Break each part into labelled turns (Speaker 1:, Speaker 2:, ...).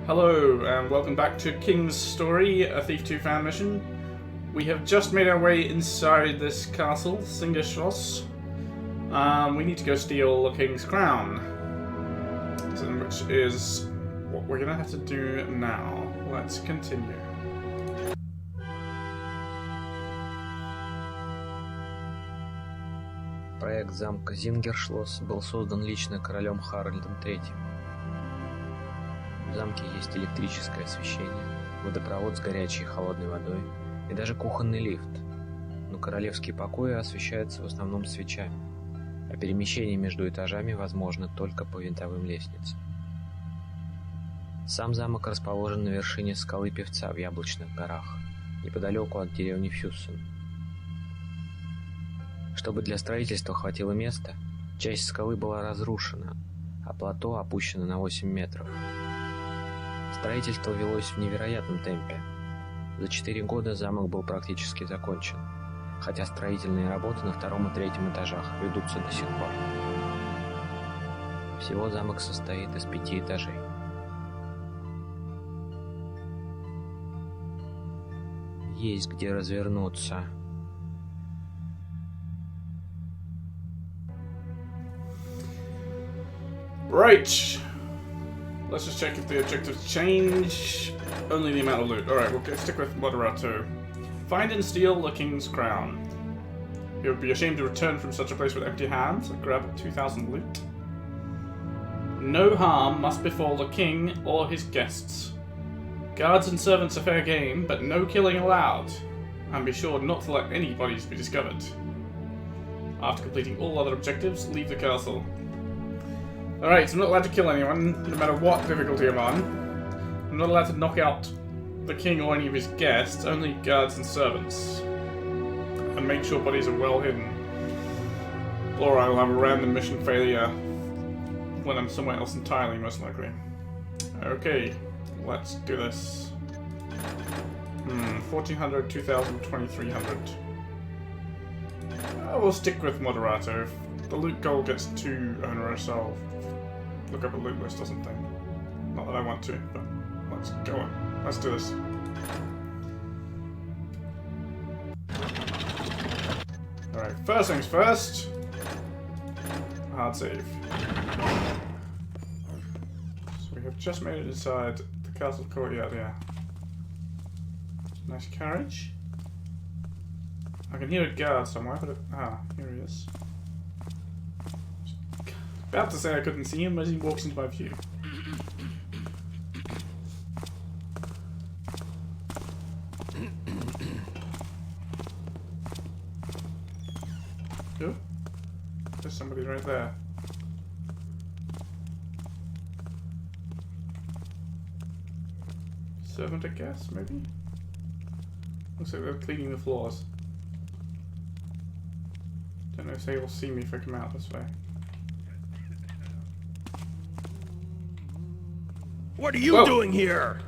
Speaker 1: Hello, and welcome back to King's Story, a Thief 2 fan mission. We have just made our way inside this castle, Singerschloss. We need to go steal the King's crown, which is what we're going to have to do now. Let's continue.
Speaker 2: Проект замка Зингершлосс был создан лично королем Харальдом III. В замке есть электрическое освещение, водопровод с горячей и холодной водой и даже кухонный лифт. Но королевские покои освещаются в основном свечами, а перемещение между этажами возможно только по винтовым лестницам. Сам замок расположен на вершине скалы Певца в Яблочных горах, неподалеку от деревни Фюссен. Чтобы для строительства хватило места, часть скалы была разрушена, а плато опущено на 8 метров. Строительство велось в невероятном темпе. За 4 года замок был практически закончен, хотя строительные работы на втором и третьем этажах ведутся до сих пор. Всего замок состоит из 5 этажей. Есть где развернуться.
Speaker 1: Right. Let's just check if the objectives change. Only the amount of loot. Alright, we'll stick with Moderato. Find and steal the King's crown. He would be ashamed to return from such a place with empty hands. Grab 2,000 loot. No harm must befall the king or his guests. Guards and servants are fair game, but no killing allowed. And be sure not to let any bodies be discovered. After completing all other objectives, leave the castle. Alright, so I'm not allowed to kill anyone, no matter what difficulty I'm on. I'm not allowed to knock out the king or any of his guests, only guards and servants. And make sure bodies are well hidden. Or I'll have a random mission failure when I'm somewhere else entirely, most likely. Okay, let's do this. 1,400, 2,000, 2,300. We'll stick with Moderato. If the loot goal gets too onerous, I'll look up a loot list or something. Not that I want to, but let's go on. Let's do this. Alright, first things first. Hard save. So we have just made it inside the castle courtyard here. Nice carriage. I can hear a guard somewhere, but here he is. About to say I couldn't see him as he walks into my view. Oh, there's somebody right there. Servant, I guess, maybe? Looks like they're cleaning the floors. Don't know if they will see me if I come out this way.
Speaker 3: What are you doing here?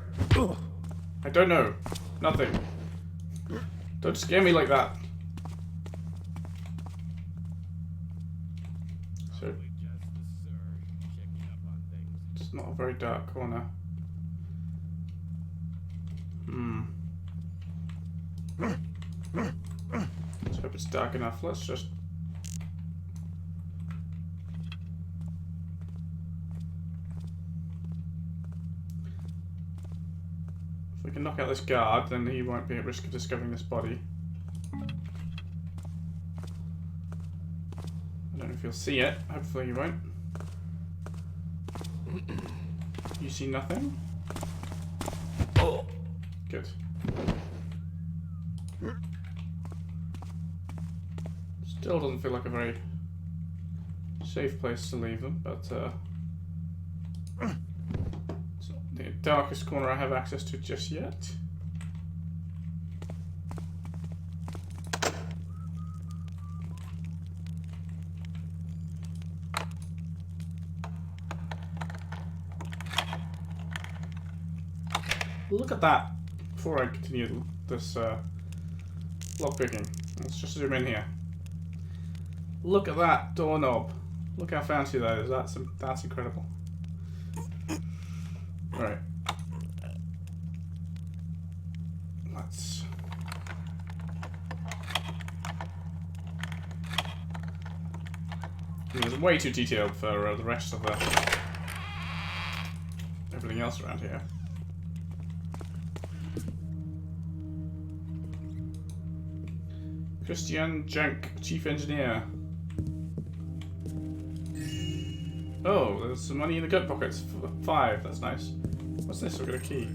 Speaker 1: I don't know. Nothing. Don't scare me like that. So, it's not a very dark corner. Let's hope it's dark enough. Let's just... If we can knock out this guard, then he won't be at risk of discovering this body. I don't know if you'll see it. Hopefully you won't. You see nothing? Oh, good. Still doesn't feel like a very safe place to leave them, but it's not the darkest corner I have access to just yet. Look at that. Before I continue this lockpicking, let's just zoom in here. Look at that doorknob. Look how fancy that is. That's incredible. Right. I mean, it's way too detailed for the rest of everything else around here. Christian Jank, Chief Engineer. Oh, there's some money in the coat pockets. 5, that's nice. What's this? We've got a key.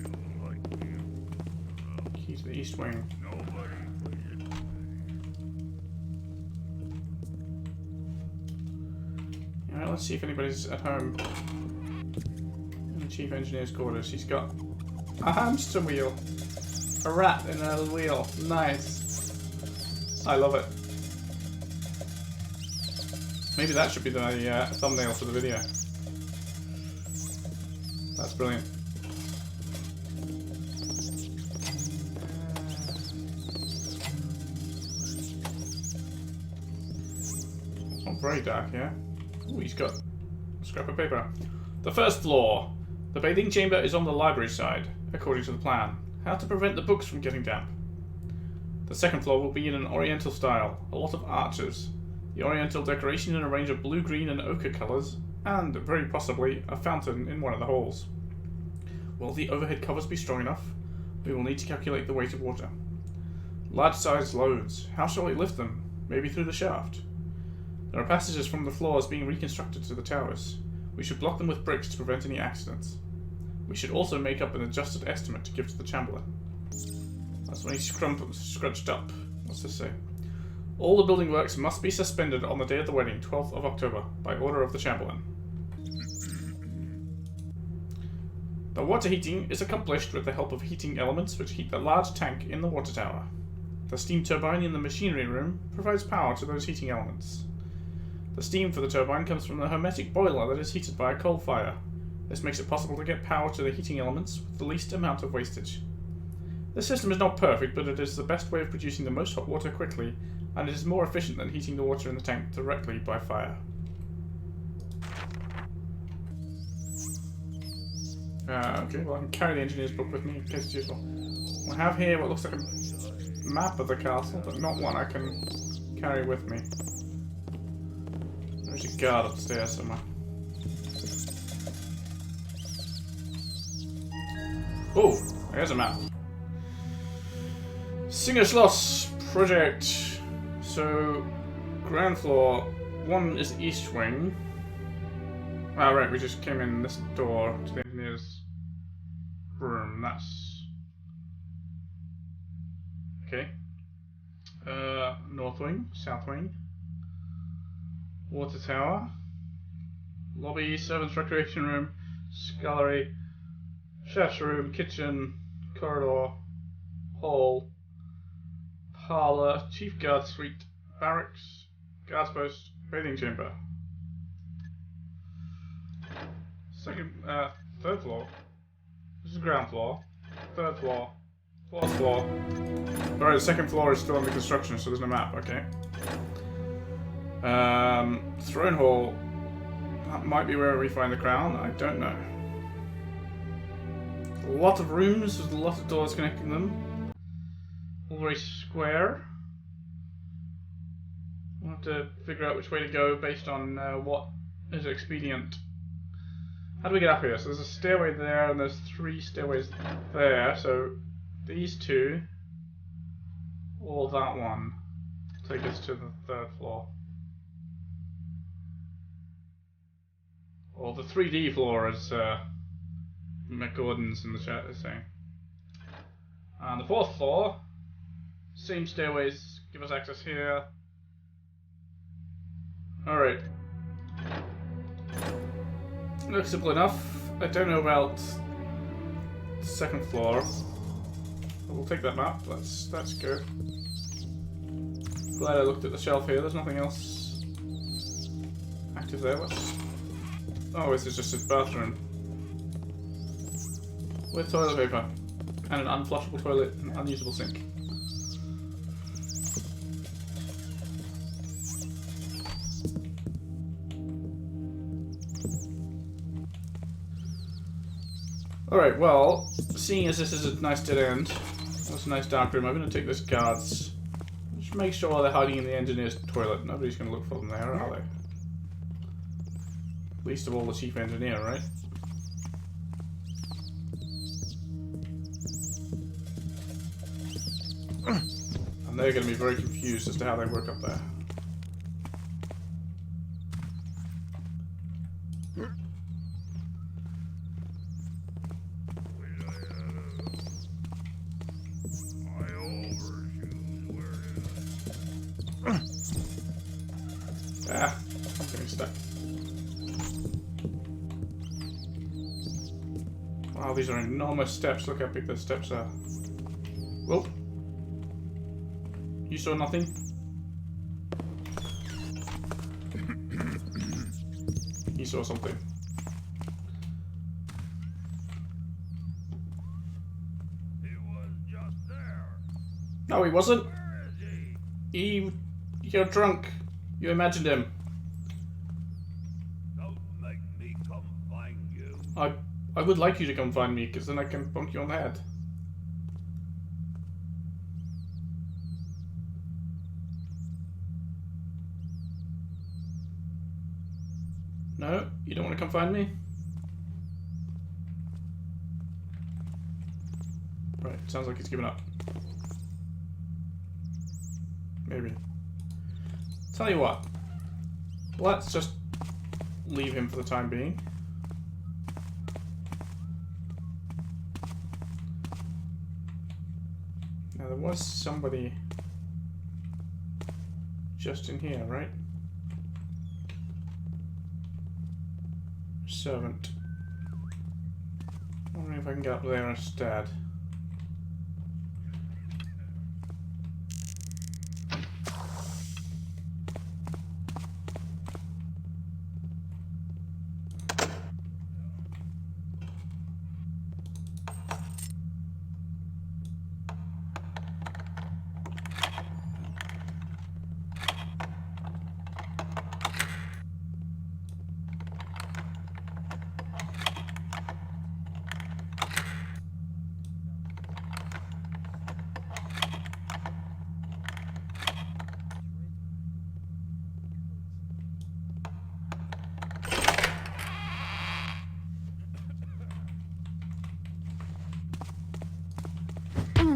Speaker 1: Key to the East Wing. Alright, let's see if anybody's at home. In the Chief Engineer's quarters, he's got a hamster wheel. A rat in a wheel. Nice. I love it. Maybe that should be the thumbnail for the video. That's brilliant. It's not very dark here. Ooh, he's got a scrap of paper. The first floor. The bathing chamber is on the library side, according to the plan. How to prevent the books from getting damp. The second floor will be in an oriental style, a lot of arches, the oriental decoration in a range of blue, green and ochre colours, and, very possibly, a fountain in one of the halls. Will the overhead covers be strong enough? We will need to calculate the weight of water. Large-sized loads. How shall we lift them? Maybe through the shaft. There are passages from the floors being reconstructed to the towers. We should block them with bricks to prevent any accidents. We should also make up an adjusted estimate to give to the Chamberlain. That's when he scrunched up. What's this say? All the building works must be suspended on the day of the wedding, 12th of October, by order of the Chamberlain. The water heating is accomplished with the help of heating elements which heat the large tank in the water tower. The steam turbine in the machinery room provides power to those heating elements. The steam for the turbine comes from the hermetic boiler that is heated by a coal fire. This makes it possible to get power to the heating elements with the least amount of wastage. This system is not perfect, but it is the best way of producing the most hot water quickly, and it is more efficient than heating the water in the tank directly by fire. Okay, well I can carry the engineer's book with me in case it's useful. We have here what looks like a map of the castle, but not one I can carry with me. There's a guard upstairs somewhere. Oh, there's a map. Singer Schloss project. So, ground floor. 1 is the east wing. Ah, right, we just came in this door to the engineer's room. That's okay. North wing, south wing, water tower, lobby, servants' recreation room, scullery, chef's room, kitchen, corridor, hall, parlour, chief guard suite, barracks, guards post, bathing chamber. Third floor. This is ground floor. Third floor. Fourth floor. Alright, the second floor is still under construction, so there's no map, okay. Throne hall. That might be where we find the crown, I don't know. A lot of rooms, there's a lot of doors connecting them. All very square. We'll have to figure out which way to go based on what is expedient. How do we get up here? So there's a stairway there and there's 3 stairways there, so these 2, or that one, take us to the 3rd floor. Or the 3D floor, as McGordon's in the chat is saying. And the 4th floor, same stairways, give us access here. Alright. Looks simple enough. I don't know about the 2nd floor. We'll take that map. That's good. Glad I looked at the shelf here. There's nothing else active there. Oh, this is just a bathroom with toilet paper and an unflushable toilet and an unusable sink. Alright, well, seeing as this is a nice dead end, that's a nice dark room, I'm going to take this guards. Just make sure they're hiding in the engineer's toilet. Nobody's going to look for them there, are they? Least of all the chief engineer, right? And they're going to be very confused as to how they work up there. Ah, I'm getting stuck. Wow, these are enormous steps. Look how big the steps are. Whoa. You saw nothing? He saw something.
Speaker 3: He was just there.
Speaker 1: No, he wasn't.
Speaker 3: Where is he?
Speaker 1: You're drunk. You imagined him.
Speaker 3: Don't make me come find you.
Speaker 1: I would like you to come find me, because then I can bonk you on the head. No? You don't want to come find me? Right, sounds like he's given up. Maybe. Tell you what. Let's just leave him for the time being. Now there was somebody just in here, right? Servant. Wondering if I can get up there instead.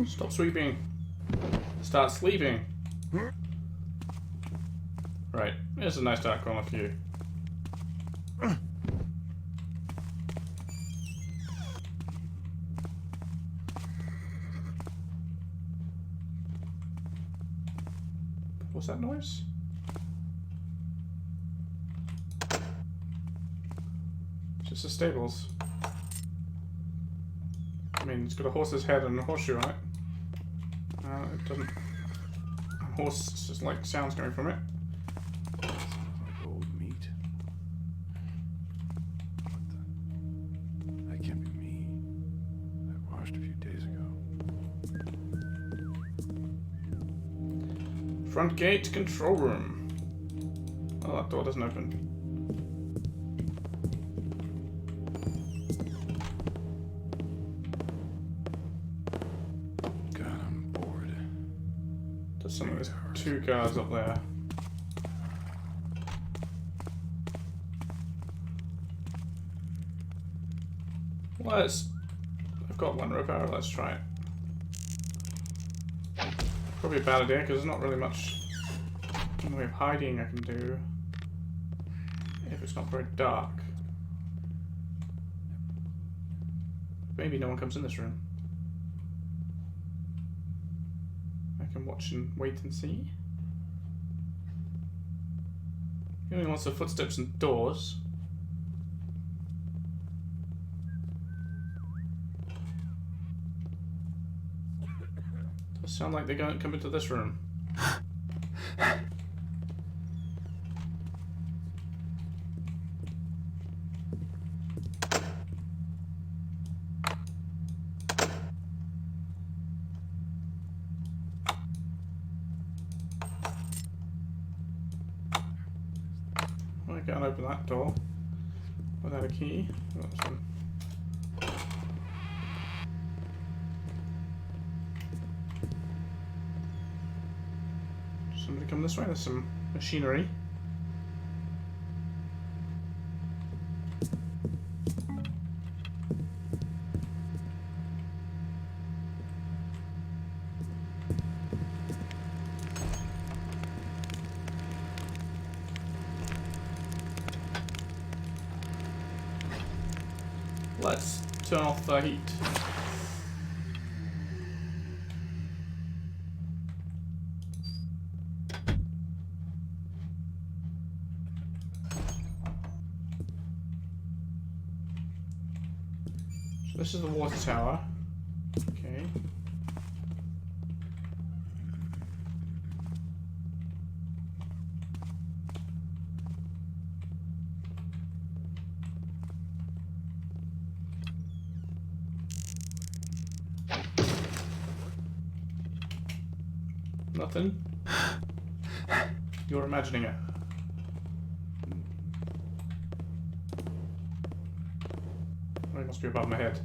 Speaker 1: Stop sweeping. Start sleeping. Right, there's a nice dark corner for you. What's that noise? Just the stables. I mean, it's got a horse's head and a horseshoe on it. It doesn't. A horse just like sounds coming from it.
Speaker 3: Like old meat. What the? That can't be me. I washed a few days ago.
Speaker 1: Front gate, control room. Oh, that door doesn't open. There's two guards up there. I've got one rope arrow, let's try it. Probably a bad idea because there's not really much in the way of hiding I can do if it's not very dark. Maybe no one comes in this room. I can watch and wait and see. Hearing lots of footsteps and doors. Does sound like they're going to come into this room. I can't open that door without a key. That's one. Somebody come this way, there's some machinery. turn off the heat. So this is the water tower. Okay. Nothing. You're imagining it. Oh, it must be above my head.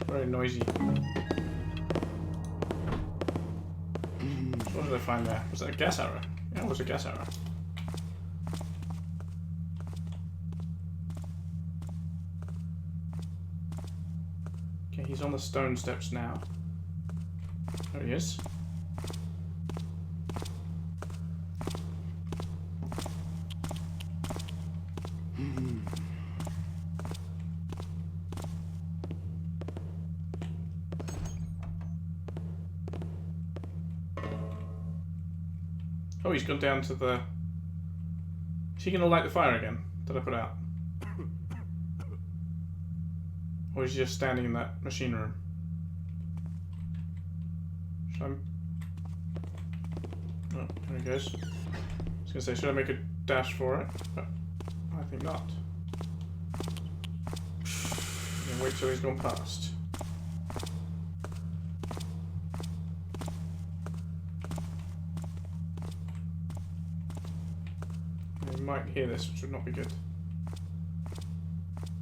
Speaker 1: Very noisy. What did I find there? Was that a gas arrow? Yeah, it was a gas arrow. Okay, he's on the stone steps now. There he is. Oh, he's gone down to the... Is he going to light the fire again that I put out? Or is he just standing in that machine room? Should I... Oh, there he goes. I was going to say, should I make a dash for it? But I think not. I'm going to wait till he's gone past. You might hear this, which would not be good.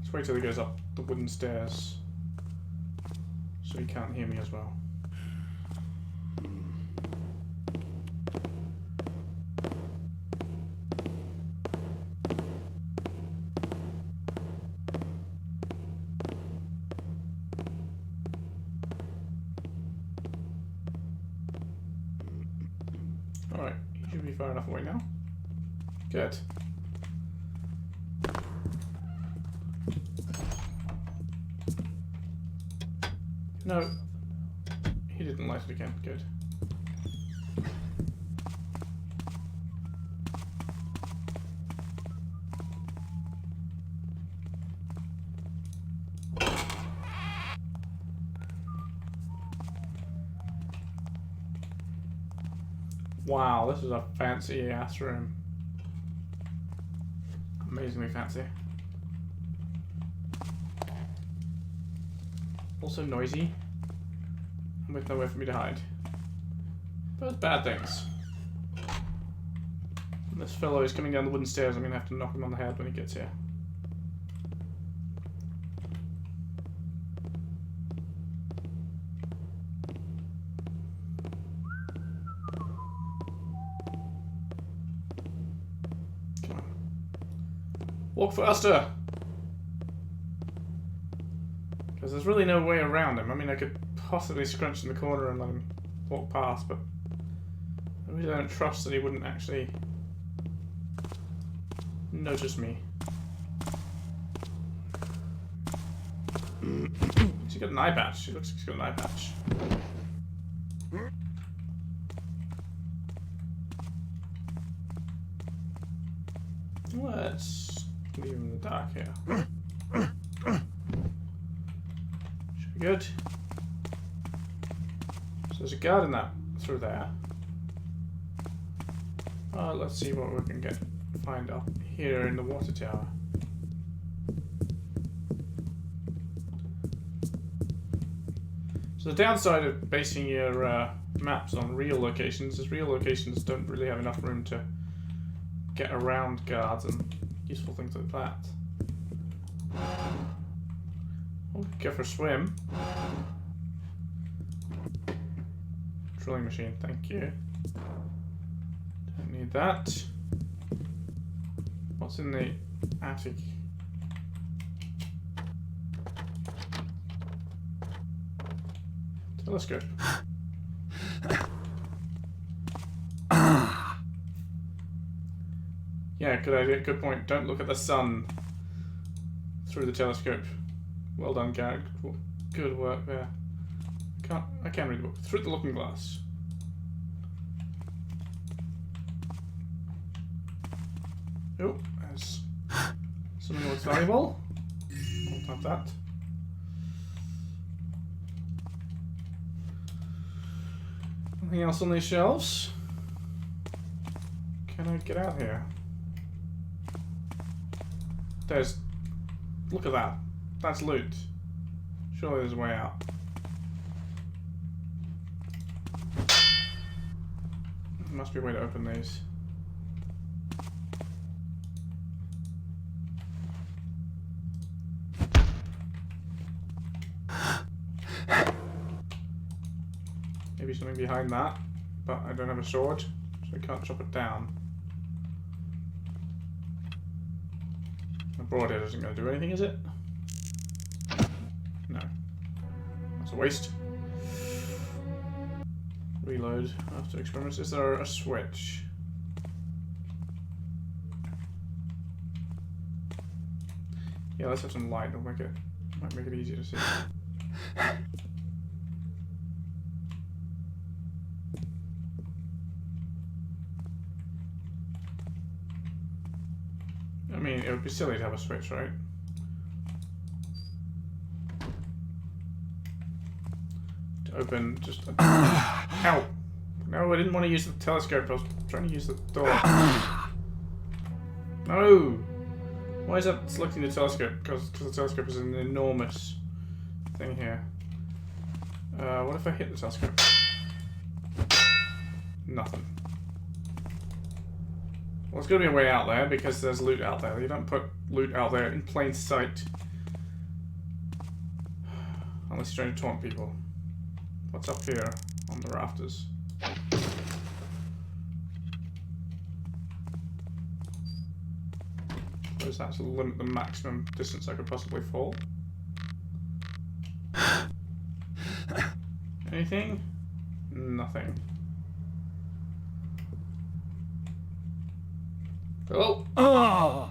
Speaker 1: Let's wait till he goes up the wooden stairs so he can't hear me as well. Alright, he should be far enough away now. Good. No. He didn't light it again. Good. Wow, this is a fancy ass room. Amazingly fancy. Also noisy. And with nowhere for me to hide. Both bad things. And this fellow is coming down the wooden stairs. I'm going to have to knock him on the head when he gets here. Come on. Walk faster! Because there's really no way around him. I mean, I could possibly scrunch in the corner and let him walk past, but I really don't trust that he wouldn't actually notice me. He's got an eye patch. He looks like he's got an eye patch. Let's leave him in the dark here. Should be good. So there's a guard in that through there. Let's see what we can find up here in the water tower. So the downside of basing your maps on real locations is real locations don't really have enough room to get around guards and useful things like that. I'll go for a swim. Drilling machine, thank you. Don't need that. What's in the attic? Telescope. Yeah, good idea, good point. Don't look at the sun. through the telescope. Well done, Garrett. Good work there. I can't read the book. Through the looking glass. Oh, there's something that's valuable. I'll have that. Anything else on these shelves? Can I get out here? Look at that. That's loot. Surely there's a way out. There must be a way to open these. Maybe something behind that, but I don't have a sword, so I can't chop it down. A broadhead isn't going to do anything, is it? No. That's a waste. Reload after experiments. Is there a switch? Yeah, let's have some light. It'll might make it easier to see. I mean, it would be silly to have a switch, right? To open just a... Ow! No, I didn't want to use the telescope. I was trying to use the door. No! Why is that selecting the telescope? Because the telescope is an enormous thing here. What if I hit the telescope? Nothing. Well, there's got to be a way out there because there's loot out there. You don't put loot out there in plain sight. Unless you're trying to taunt people. What's up here on the rafters? What is that to limit the maximum distance I could possibly fall? Anything? Nothing. Oh! Oh!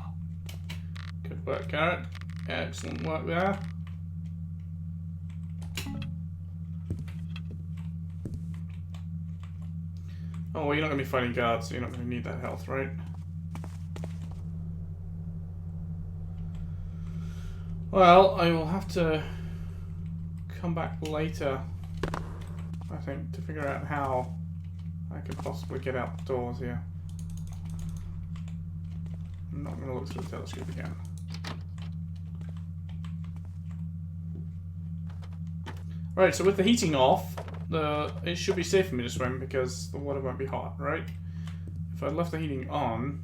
Speaker 1: Good work, Garrett. Excellent work there. Oh, well, you're not going to be fighting guards, so you're not going to need that health, right? Well, I will have to come back later, I think, to figure out how I could possibly get outdoors here. I'm not going to look through the telescope again. Right, so with the heating off, it should be safe for me to swim because the water won't be hot, right? If I'd left the heating on,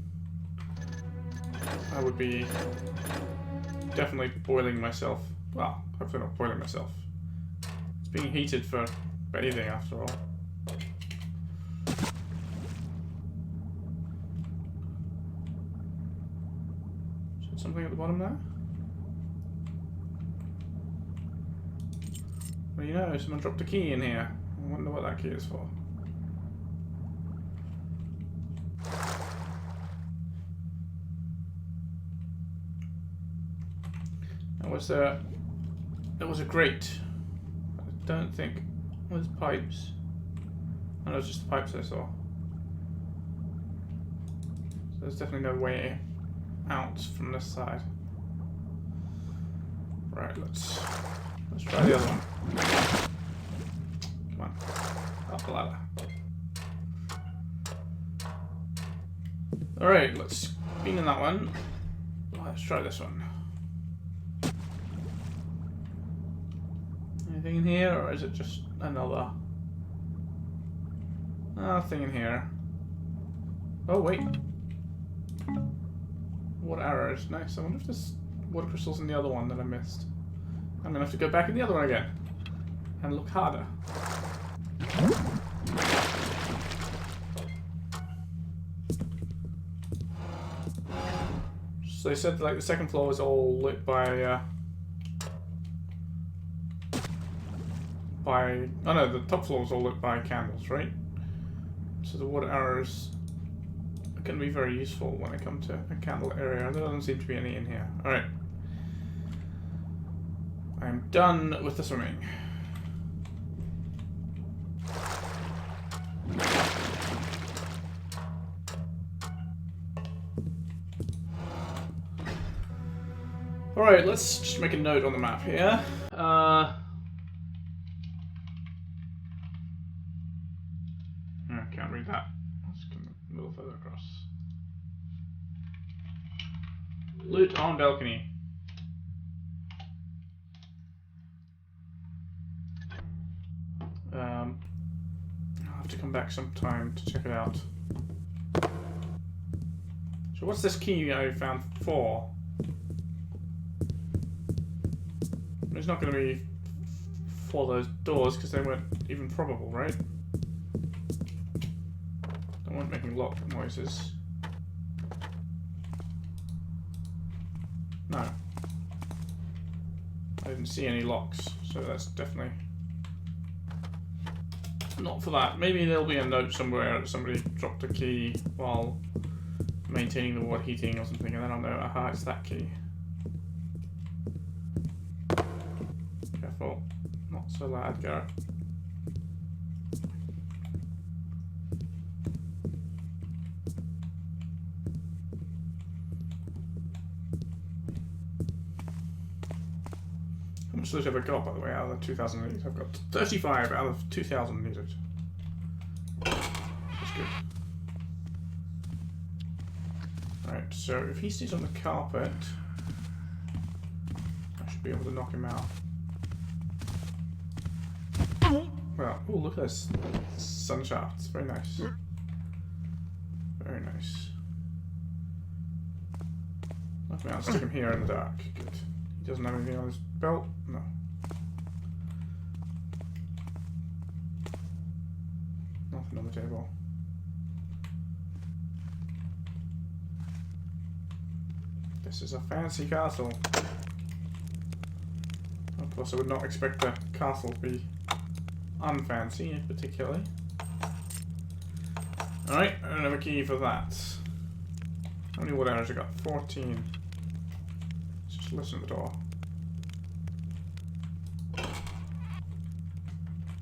Speaker 1: I would be definitely boiling myself. Well, hopefully not boiling myself. It's being heated for bathing after all. Something at the bottom there? Well, you know, someone dropped a key in here. I wonder what that key is for. There was a grate. I don't think... Well, there's pipes. Oh, no, it's just the pipes I saw. So there's definitely no way out from this side. Right, let's try the other one. Come on, up the ladder. All right, let's clean in that one. Let's try this one. Anything in here, or is it just another? Nothing in here. Oh wait. Water arrows, nice. I wonder if there's water crystals in the other one that I missed. I'm gonna have to go back in the other one again and look harder. So they said like the second floor was all lit by oh no, the top floor was all lit by candles, right? So the water arrows can be very useful when it comes to a candle area. There doesn't seem to be any in here. Alright. I'm done with the swimming. Alright, let's just make a note on the map here. I can't read that. Let's come a little further across. Loot on balcony. I'll have to come back sometime to check it out. So what's this key I found for? It's not going to be for those doors because they weren't even probable, right? They weren't making lock noises. No. I didn't see any locks, so that's definitely not for that. Maybe there'll be a note somewhere that somebody dropped a key while maintaining the water heating or something, and then I'll know, aha, it's that key. Careful. Not so loud, Garrett. How much loot have I got, by the way, out of the 2,000 needed? I've got 35 out of 2,000 needed. That's good. Alright, so if he stays on the carpet, I should be able to knock him out. Well, oh, look at this. Sun shafts. Very nice. Very nice. Knock him out. Stick him here in the dark. Good. He doesn't have anything on his belt? No. Nothing on the table. This is a fancy castle. Of course, I would not expect a castle to be unfancy, particularly. Alright, I don't have a key for that. How many wood arrows I got? 14. Let's just listen to the door.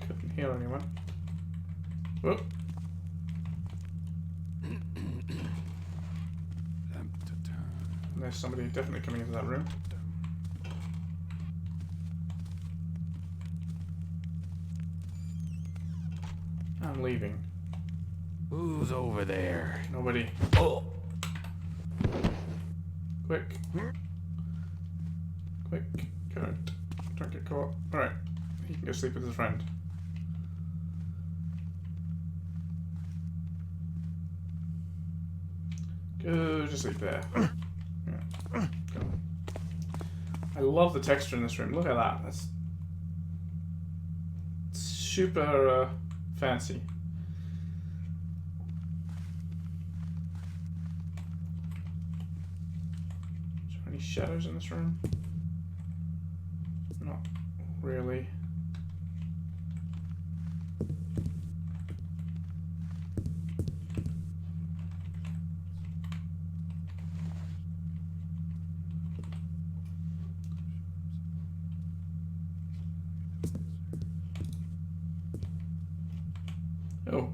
Speaker 1: Couldn't hear anyone. Whoop. And there's somebody definitely coming into that room. I'm leaving.
Speaker 4: Who's over there?
Speaker 1: Nobody.
Speaker 4: Oh!
Speaker 1: Quick. Quick. Garrett. Don't get caught. Alright. He can go sleep with his friend. Go to sleep there. Yeah. Go. I love the texture in this room. Look at that. That's super fancy. Is there any shadows in this room? Not really. Oh.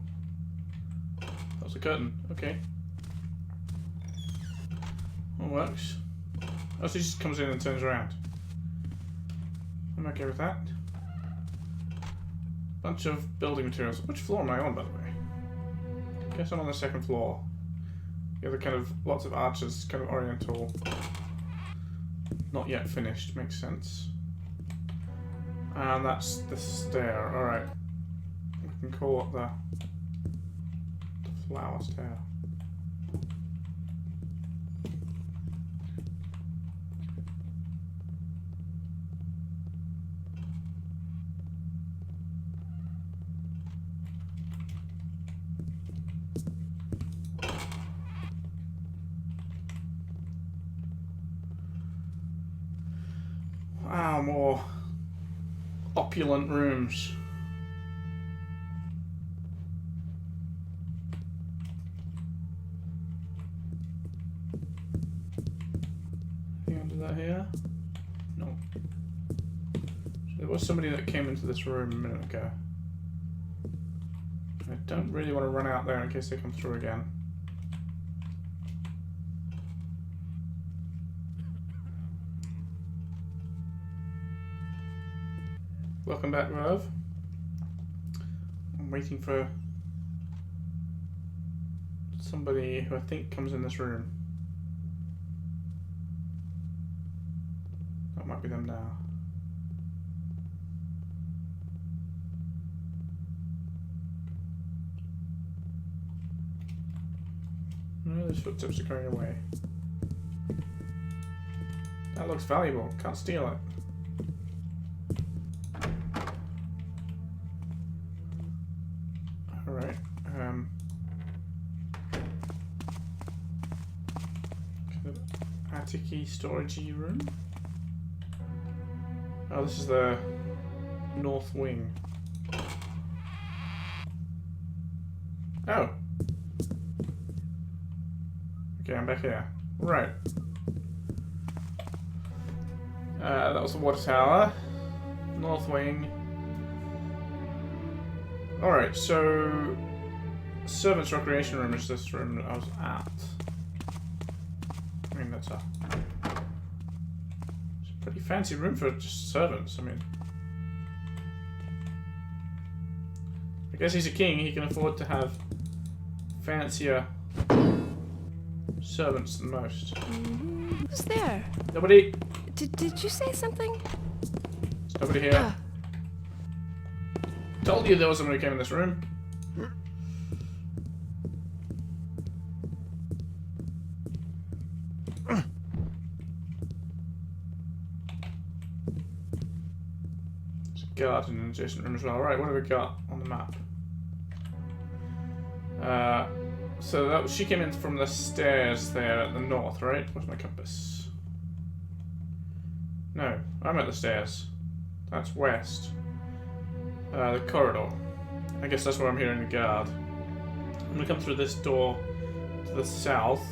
Speaker 1: That was a curtain. Okay. That works. Oh, so he just comes in and turns around. I'm okay with that. Bunch of building materials. Which floor am I on, by the way? I guess I'm on the second floor. The other kind of lots of arches, kind of oriental. Not yet finished, makes sense. And that's the stair. Alright. We can call it the flower stair. Wow, more opulent rooms. Anything under that here? No. There was somebody that came into this room a minute ago. I don't really want to run out there in case they come through again. Welcome back, Merv. I'm waiting for somebody who I think comes in this room. That might be them now. No, those footsteps are going away. That looks valuable. Can't steal it. Alright. Kind of attic-y, storage-y room. Oh, this is the north wing. Oh. Okay, I'm back here. Right. That was the water tower. North wing. Alright, so... Servants' recreation room is this room that I was at. I mean, that's a... It's a pretty fancy room for just servants, I mean... I guess he's a king, he can afford to have fancier servants than most.
Speaker 5: Who's there?
Speaker 1: Nobody!
Speaker 5: Did you say something?
Speaker 1: There's nobody here. Told you there was somebody who came in this room. There's a guard in an adjacent room as well. Right, what have we got on the map? So that was, she came in from the stairs there at the north, right? Where's my compass? No, I'm at the stairs. That's west. The corridor. I guess that's where I'm hearing the guard. I'm gonna come through this door to the south.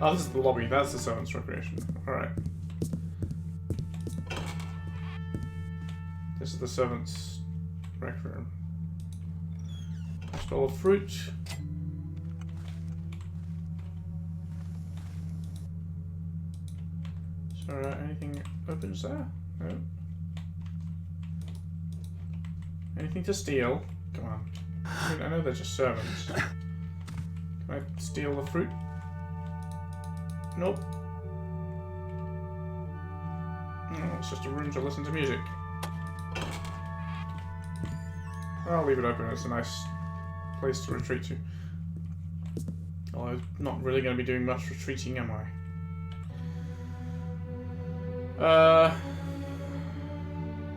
Speaker 1: Oh, this is the lobby. That's the servants' recreation. Alright. This is the servants' rec room. Stall of fruit. So, anything opens there? No. Anything to steal? Come on. I mean, I know they're just servants. Can I steal the fruit? Nope. No, it's just a room to listen to music. I'll leave it open. It's a nice place to retreat to. Although I'm not really going to be doing much retreating, am I?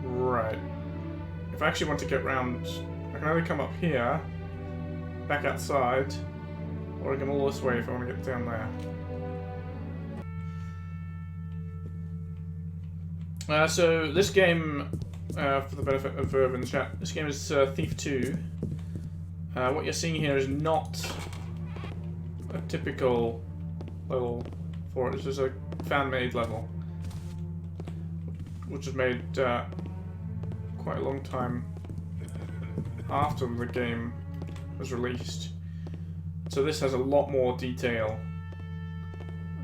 Speaker 1: Right. If I actually want to get round, I can either come up here, back outside, or I can all this way if I want to get down there. So this game, for the benefit of Verb in the chat, this game is Thief 2. What you're seeing here is not a typical level for it. This is a fan-made level, which was made quite a long time after the game was released. So this has a lot more detail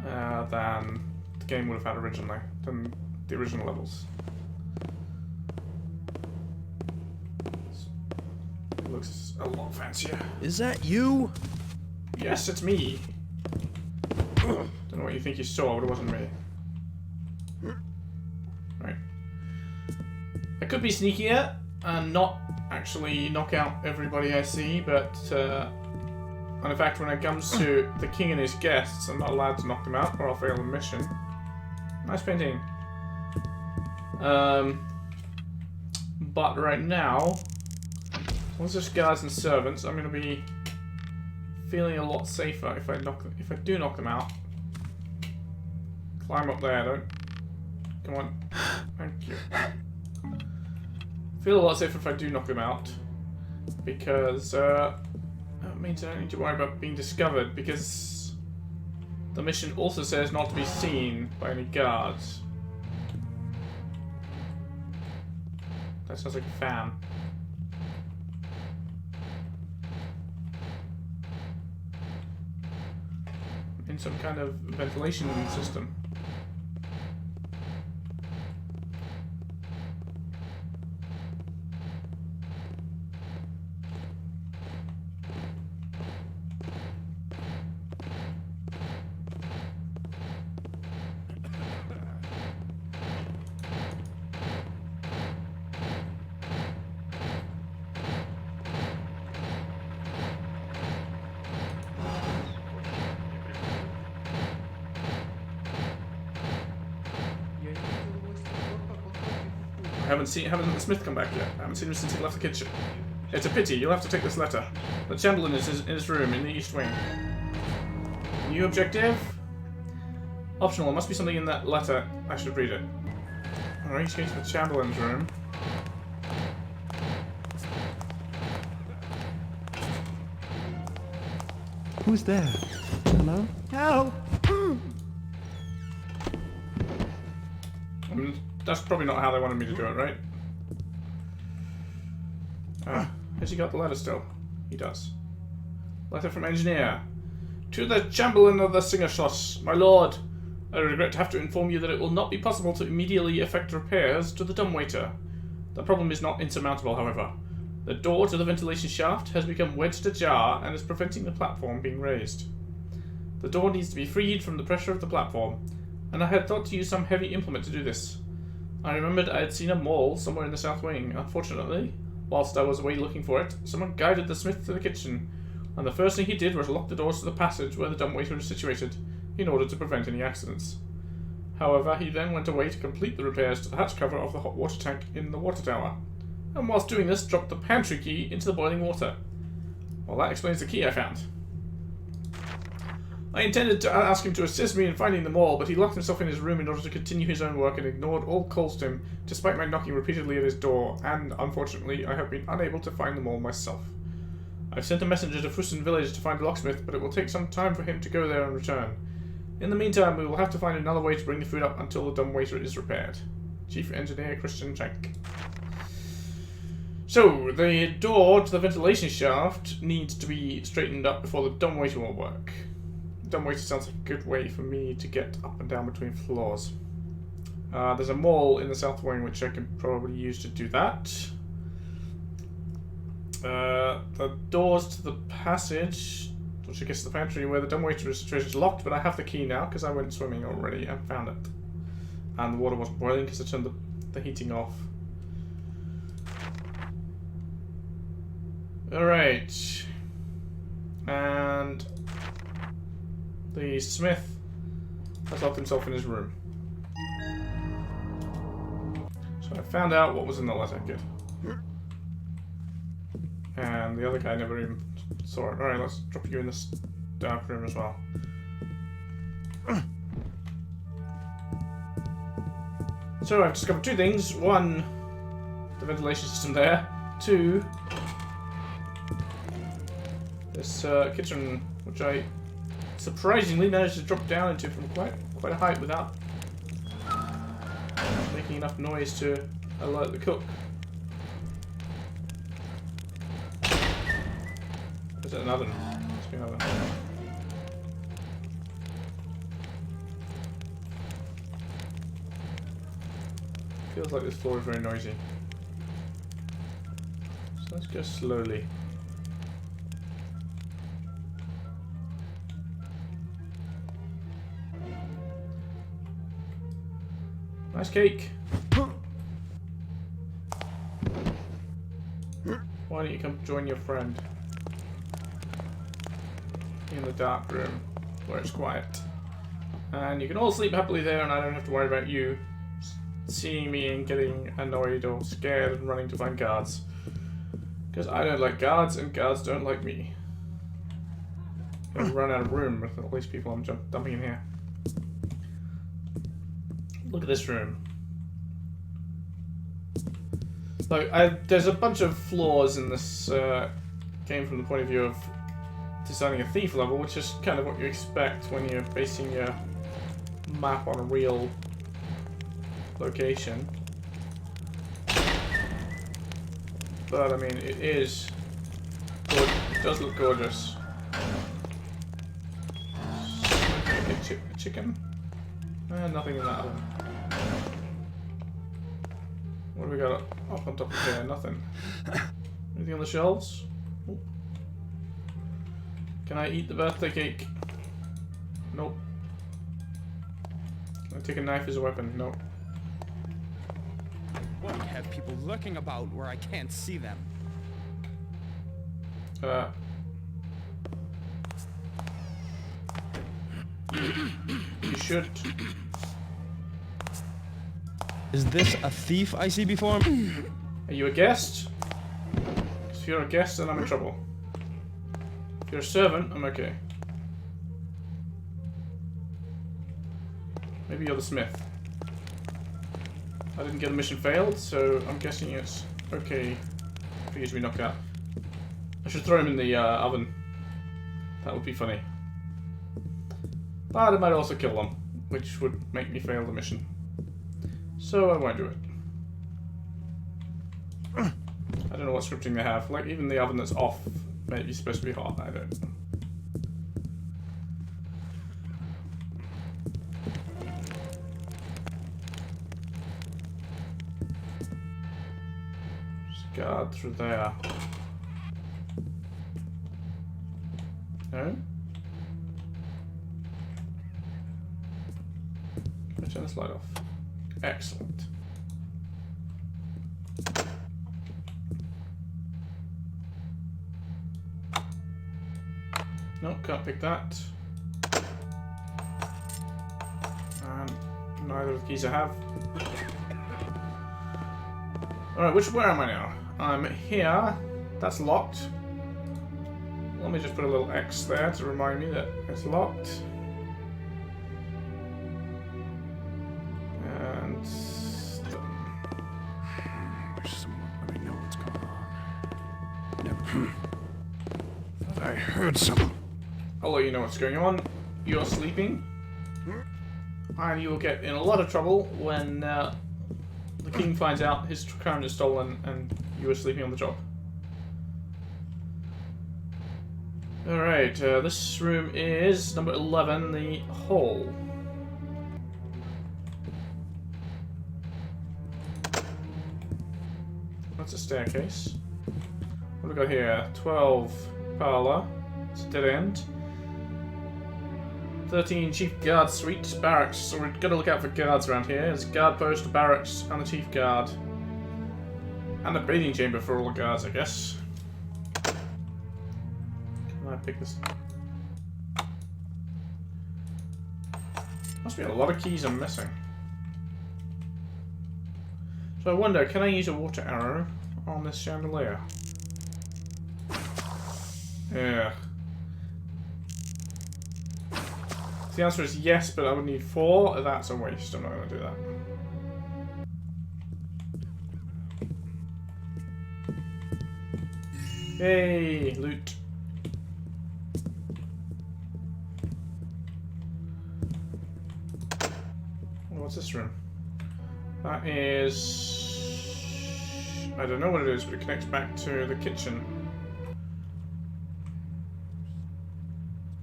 Speaker 1: than the game would have had originally, than the original levels. It looks a lot fancier.
Speaker 4: Is that you?
Speaker 1: Yes, it's me. Don't know what you think you saw, but it wasn't me. Right. I could be sneakier and not actually knock out everybody I see, but and in fact when it comes to the king and his guests, I'm not allowed to knock them out or I'll fail the mission. Nice painting. But right now, as long as there's guards and servants, I'm going to be feeling a lot safer if I do knock them out. Climb up there, don't. Come on. Thank you. Feel a lot safer if I do knock them out, because that means I don't need to worry about being discovered, because the mission also says not to be seen by any guards. That sounds like a fan. In some kind of ventilation system. Haven't Smith come back yet? I haven't seen him since he left the kitchen. It's a pity. You'll have to take this letter. The Chamberlain is in his room in the East Wing. New objective? Optional. There must be something in that letter. I should read it. Alright, he's going to the Chamberlain's room.
Speaker 3: Who's there? Hello?
Speaker 5: Help!
Speaker 1: I mean, that's probably not how they wanted me to do it, right? Has he got the letter still? He does. Letter from Engineer. To the Chamberlain of the Singerschloss, my lord. I regret to have to inform you that it will not be possible to immediately effect repairs to the dumbwaiter. The problem is not insurmountable, however. The door to the ventilation shaft has become wedged ajar and is preventing the platform being raised. The door needs to be freed from the pressure of the platform, and I had thought to use some heavy implement to do this. I remembered I had seen a mole somewhere in the south wing. Unfortunately, whilst I was away looking for it, someone guided the smith to the kitchen, and the first thing he did was lock the doors to the passage where the dumbwaiter is situated, in order to prevent any accidents. However, he then went away to complete the repairs to the hatch cover of the hot water tank in the water tower, and whilst doing this, dropped the pantry key into the boiling water. Well, that explains the key I found. I intended to ask him to assist me in finding the mole, but he locked himself in his room in order to continue his own work and ignored all calls to him, despite my knocking repeatedly at his door, and, unfortunately, I have been unable to find the mole myself. I've sent a messenger to Fussen village to find the locksmith, but it will take some time for him to go there and return. In the meantime, we will have to find another way to bring the food up until the dumbwaiter is repaired. Chief Engineer Christian Schenk. So, the door to the ventilation shaft needs to be straightened up before the dumbwaiter will work. Dumbwaiter sounds like a good way for me to get up and down between floors. There's a mall in the south wing which I can probably use to do that. The doors to the passage, which I guess is the pantry where the dumbwaiter is situated, is locked, but I have the key now because I went swimming already and found it. And the water wasn't boiling because I turned the heating off. Alright. And the smith has locked himself in his room. So I found out what was in the letter. Good. And the other guy never even saw it. Alright, let's drop you in this dark room as well. So I've discovered two things. One, the ventilation system there. Two, this kitchen, which I surprisingly managed to drop down into from quite a height without making enough noise to alert the cook. Is it an oven? Must be an oven. Feels like this floor is very noisy. So let's go slowly. Nice cake. Why don't you come join your friend in the dark room where it's quiet, and you can all sleep happily there, and I don't have to worry about you seeing me and getting annoyed or scared and running to find guards, because I don't like guards and guards don't like me. I'm gonna run out of room with all these people I'm dumping in here. Look at this room. Like, there's a bunch of flaws in this game from the point of view of designing a thief level, which is kind of what you expect when you're basing your map on a real location. but I mean, it is. It does look gorgeous. A chicken? Nothing in that oven. What do we got up on top of here? Nothing. Anything on the shelves? Oop. Can I eat the birthday cake? Nope. Can I take a knife as a weapon? Nope.
Speaker 6: Why do you have people lurking about where I can't see them?
Speaker 1: You should.
Speaker 6: Is this a thief I see before me?
Speaker 1: Are you a guest? If you're a guest, then I'm in trouble. If you're a servant, I'm okay. Maybe you're the smith. I didn't get a mission failed, so I'm guessing it's okay for you to be knocked out. I should throw him in the oven. That would be funny. But it might also kill them, which would make me fail the mission. So I won't do it. I don't know what scripting they have. Like, even the oven that's off may be supposed to be hot. I don't know. Just guard through there. No? Can I turn this light off? Excellent. Nope, can't pick that. And neither of the keys I have. Alright, where am I now? I'm here. That's locked. Let me just put a little X there to remind me that it's locked. And
Speaker 3: Wish someone let me know what's going on. Never. Thought I heard something.
Speaker 1: I'll let you know what's going on. You're sleeping. And you will get in a lot of trouble when the king finds out his crown is stolen and you were sleeping on the job. Alright, this room is number 11, the hall. That's a staircase. What have we got here? 12 parlor. It's a dead end. 13 chief guard suite, barracks. So we're gonna look out for guards around here. There's a guard post, a barracks, and a chief guard. And a bathing chamber for all the guards, I guess. I pick this. Must be a lot of keys I'm missing. So I wonder, can I use a water arrow on this chandelier? Yeah. The answer is yes, but I would need 4. That's a waste. I'm not going to do that. Yay! Loot. What's this room? That is... I don't know what it is, but it connects back to the kitchen.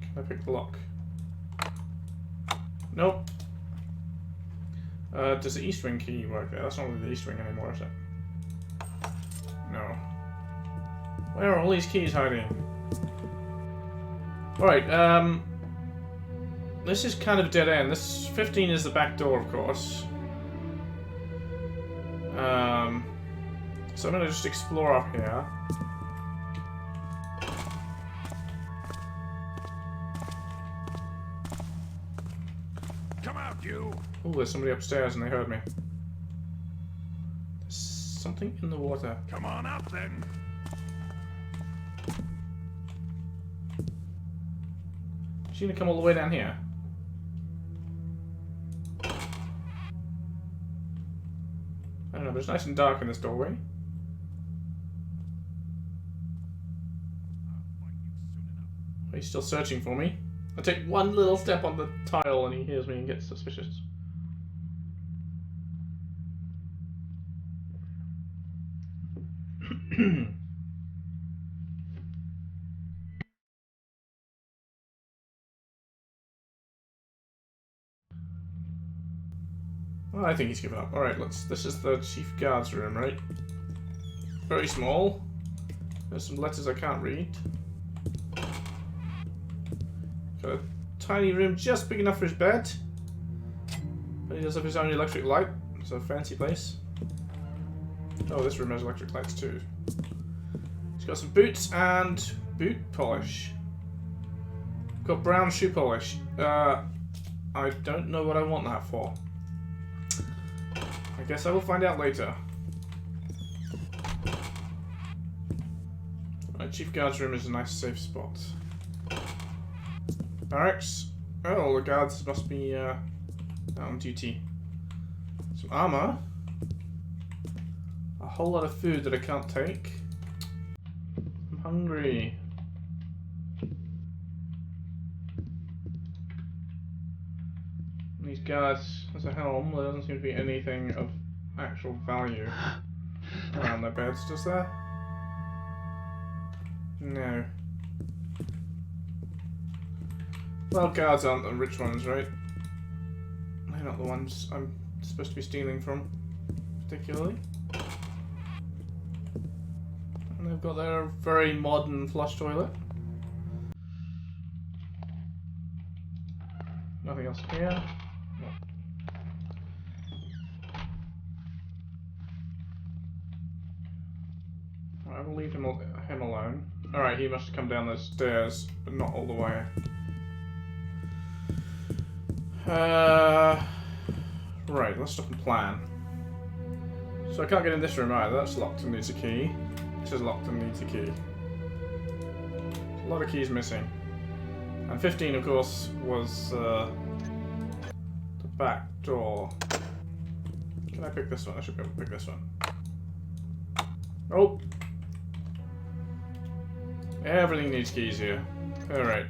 Speaker 1: Can I pick the lock? Nope. Does the east wing key work there? That's not really the east wing anymore, is it? No. Where are all these keys hiding? Alright, this is kind of a dead end. This 15 is the back door, of course. So I'm going to just explore up here.
Speaker 3: Come out, you!
Speaker 1: Oh, there's somebody upstairs and they heard me. There's something in the water.
Speaker 3: Come on up, then!
Speaker 1: Is she going to come all the way down here? I don't know, but it's nice and dark in this doorway. He's still searching for me. I take one little step on the tile and he hears me and gets suspicious. Oh, I think he's given up. Alright, this is the chief guard's room, right? Very small. There's some letters I can't read. Got a tiny room just big enough for his bed. But he does have his own electric light. It's a fancy place. Oh, this room has electric lights too. He's got some boots and boot polish. Got brown shoe polish. I don't know what I want that for. I guess I will find out later. Right, Chief Guard's room is a nice safe spot. Barracks. Oh, the guards must be on duty. Some armor. A whole lot of food that I can't take. I'm hungry. These guards, there's a helm. There doesn't seem to be anything of actual value around their beds, does there? No. Well, guards aren't the rich ones, right? They're not the ones I'm supposed to be stealing from, particularly. And they've got their very modern flush toilet. Nothing else here. No. Alright, we'll leave him alone. Alright, he must have come down those stairs, but not all the way. Right, let's stop and plan. So I can't get in this room either, that's locked and needs a key. This is locked and needs a key. There's a lot of keys missing. And 15, of course, was the back door. Can I pick this one? I should be able to pick this one. Oh! Everything needs keys here. Alright.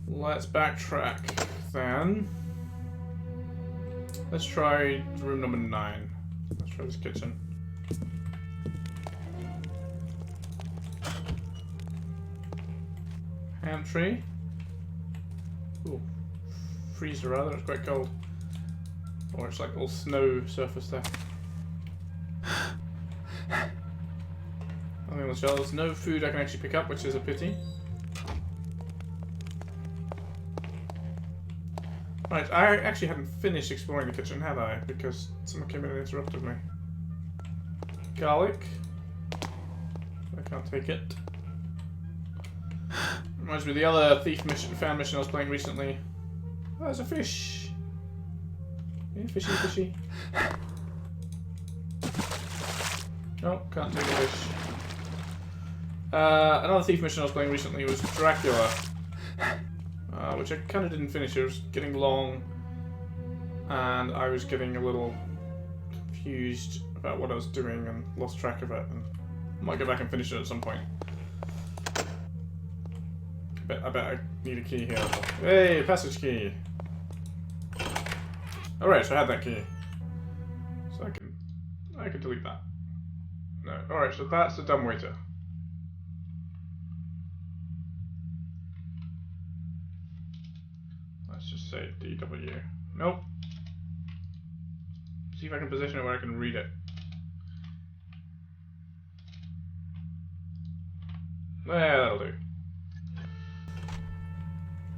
Speaker 1: Let's backtrack then. Let's try room number 9. Let's try this kitchen. Pantry. Ooh. Freezer rather, it's quite cold. Or it's like all snow surface there. Nothing on the shelves. No food I can actually pick up, which is a pity. Right, I actually hadn't finished exploring the kitchen, had I? Because someone came in and interrupted me. Garlic. I can't take it. Reminds me of the other thief mission, fan mission I was playing recently. Oh, there's a fish. Yeah, fishy, fishy. No, can't take a fish. Another thief mission I was playing recently was Dracula. Which I kind of didn't finish. It was getting long, and I was getting a little confused about what I was doing and lost track of it. And I might go back and finish it at some point. I bet I need a key here. Hey, passage key. Alright, so I had that key. So I can delete that. No. Alright, so that's the dumbwaiter. Let's just say DW. Nope. See if I can position it where I can read it. Yeah, that'll do.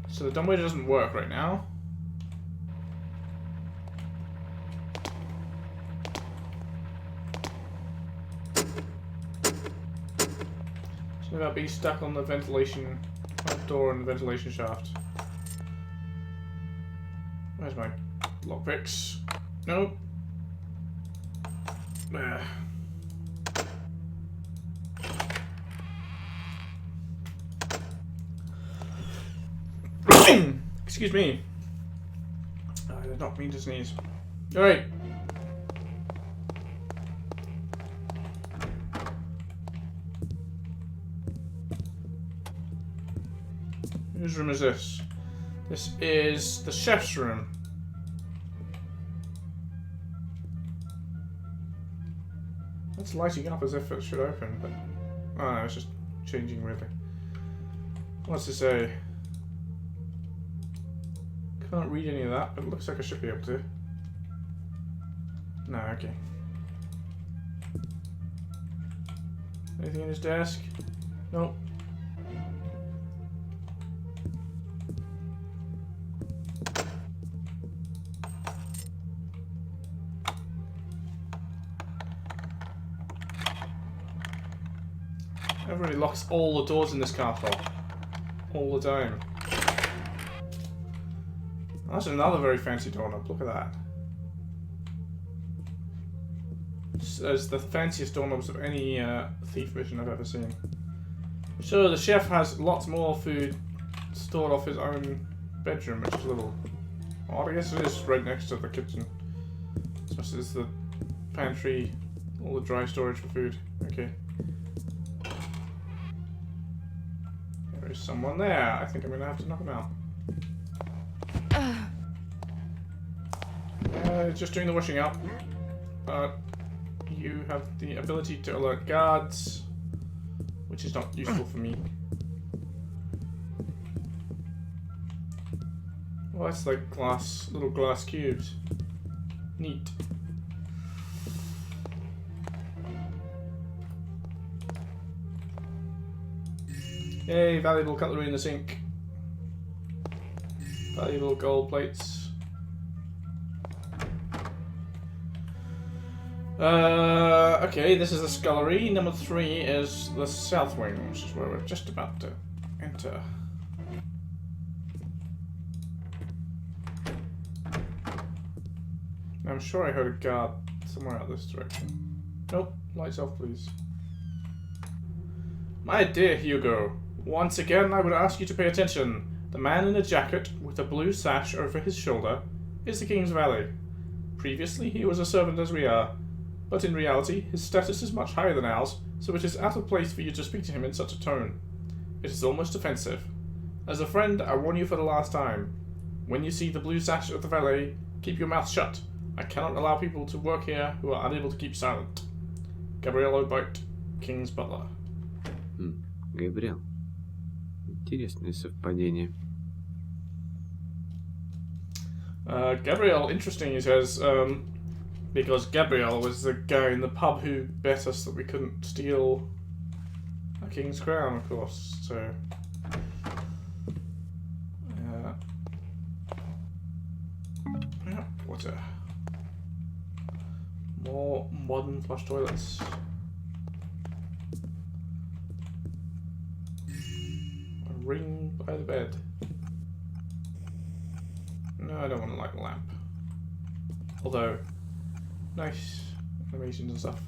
Speaker 1: So the dumbwaiter doesn't work right now. Something about being stuck on the ventilation door and the ventilation shaft. Where's my lockpicks? Nope. There. Excuse me. I did not mean to sneeze. Alright. Whose room is this? This is the chef's room. It's lighting up as if it should open, but... Oh no, it's just changing weirdly. What's it say? Can't read any of that, but it looks like I should be able to. No, okay. Anything in his desk? Nope. Everybody locks all the doors in this castle. All the time. That's another very fancy doorknob. Look at that. It's the fanciest doorknobs of any thief mission I've ever seen. So the chef has lots more food stored off his own bedroom, which is a little odd. I guess it is right next to the kitchen. Especially it's the pantry, all the dry storage for food. Okay. There is someone there. I think I'm gonna have to knock him out. Just doing the washing up. But you have the ability to alert guards, which is not useful for me. Well, that's like little glass cubes. Neat. Yay, valuable cutlery in the sink. Valuable gold plates. Okay, this is the scullery. Number 3 is the south wing, which is where we're just about to enter. I'm sure I heard a guard somewhere out this direction. Nope, lights off please. My dear Hugo, once again I would ask you to pay attention. The man in a jacket with a blue sash over his shoulder is the King's valet. Previously he was a servant as we are, but in reality his status is much higher than ours, so it is out of place for you to speak to him in such a tone. It is almost offensive. As a friend, I warn you for the last time. When you see the blue sash of the valet, keep your mouth shut. I cannot allow people to work here who are unable to keep silent. Gabriel O'Bite, King's butler.
Speaker 7: Габриэл. Интересное совпадение.
Speaker 1: Gabriel, interesting, he says, because Gabriel was the guy in the pub who bet us that we couldn't steal a king's crown, of course, so... yeah, water. More modern flush toilets. A ring by the bed. No, I don't want to light a lamp. Although, nice animations and stuff.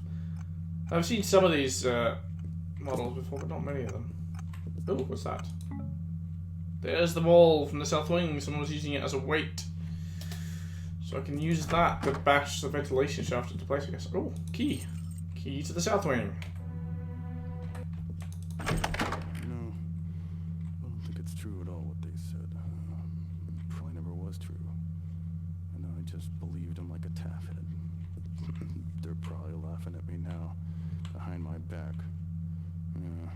Speaker 1: I've seen some of these models before, but not many of them. Oh, what's that? There's the wall from the south wing. Someone was using it as a weight. So I can use that to bash the ventilation shaft into place, I guess. Oh, key. Key to the south wing.
Speaker 3: No, I don't think it's true at all what they said. Probably never was true. And I just believed them like a taffhead. They're probably laughing at me now, behind my back. Yeah,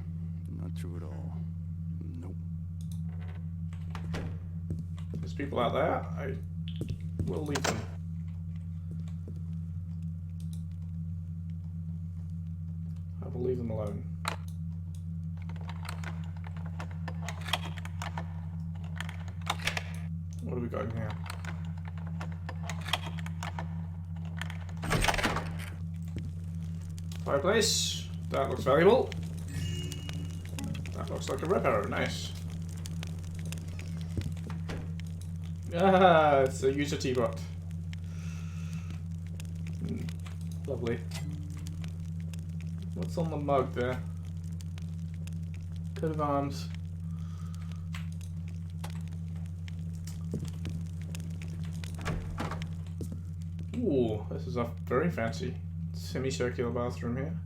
Speaker 3: not true at all. Nope.
Speaker 1: There's people out there. I will leave them. I will leave them alone. What have we got in here? Fireplace. That looks valuable. That looks like a repair. Nice. Ah, it's a user teapot. Lovely. What's on the mug there? Coat of arms. Ooh, this is a very fancy semicircular bathroom here.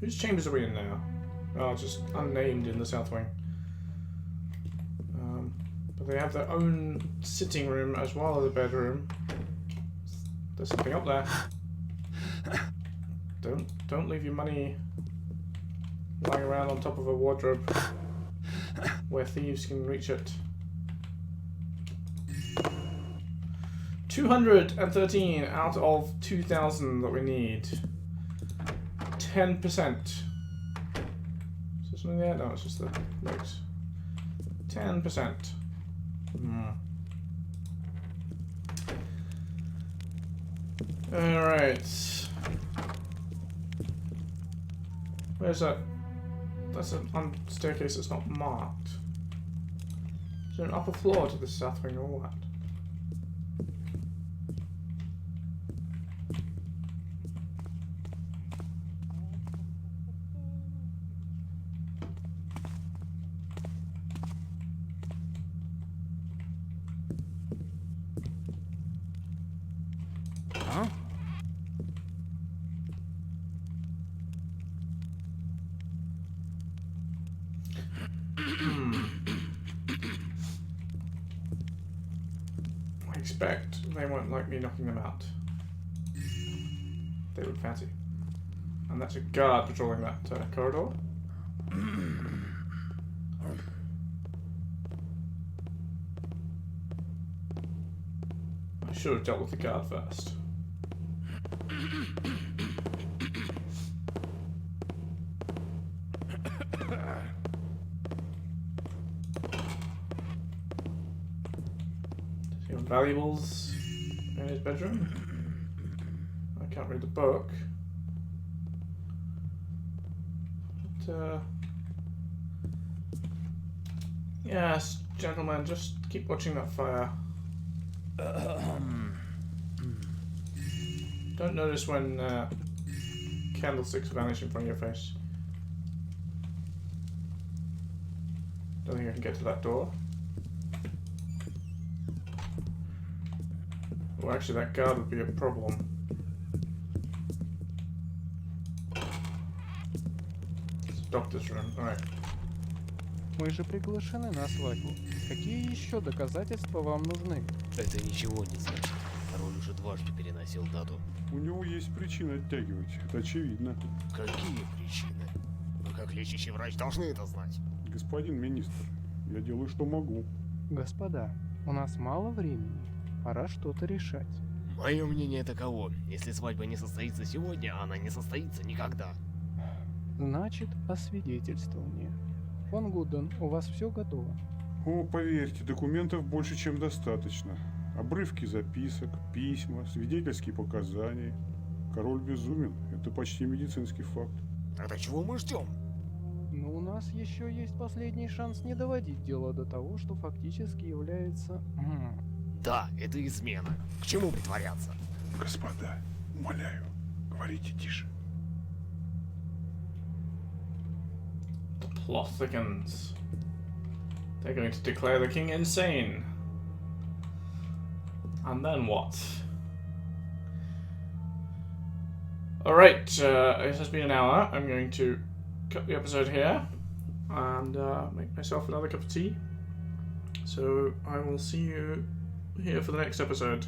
Speaker 1: Whose chambers are we in now? Oh, just unnamed in the south wing. But they have their own sitting room as well as a bedroom. There's something up there. Don't leave your money lying around on top of a wardrobe where thieves can reach it. 213 out of 2,000 that we need. 10%. Is there something there? No, it's just the legs. 10%. Alright. Where's that? That's a staircase that's not marked. Is there an upper floor to this south wing or what?
Speaker 6: Huh?
Speaker 1: I expect they won't like me knocking them out. They would fancy. And that's a guard patrolling that corridor. I should have dealt with the guard first. Valuables in his bedroom. I can't read the book. But, yes, gentlemen, just keep watching that fire. Don't notice when candlesticks vanish in front of your face. Don't think I can get to that door. Well, actually, that guard would be a problem. It's the doctor's room. Alright.
Speaker 8: Мы же приглашены на свадьбу. Какие еще доказательства вам нужны?
Speaker 4: Это ничего не значит. Король уже дважды переносил дату.
Speaker 3: У него есть причина оттягивать, это очевидно.
Speaker 4: Какие причины? Вы как лечащий врач должны это знать.
Speaker 3: Господин министр, я делаю, что могу.
Speaker 8: Господа, у нас мало времени. Пора что-то решать.
Speaker 4: Мое мнение таково. Если свадьба не состоится сегодня, она не состоится никогда.
Speaker 8: Значит, освидетельствование. Фон Гуден, у вас все готово?
Speaker 3: О, поверьте, документов больше, чем достаточно. Обрывки записок, письма, свидетельские показания. Король безумен. Это почти медицинский факт.
Speaker 4: Тогда чего мы ждем?
Speaker 8: Но у нас еще есть последний шанс не доводить дело до того, что фактически является...
Speaker 4: Да, это измена. К чему притворяться?
Speaker 3: Господа, умоляю, говорите тише.
Speaker 1: The plot thickens. They're going to declare the king insane. And then what? Alright, it has been an hour. I'm going to cut the episode here and make myself another cup of tea. So I will see you here for the next episode.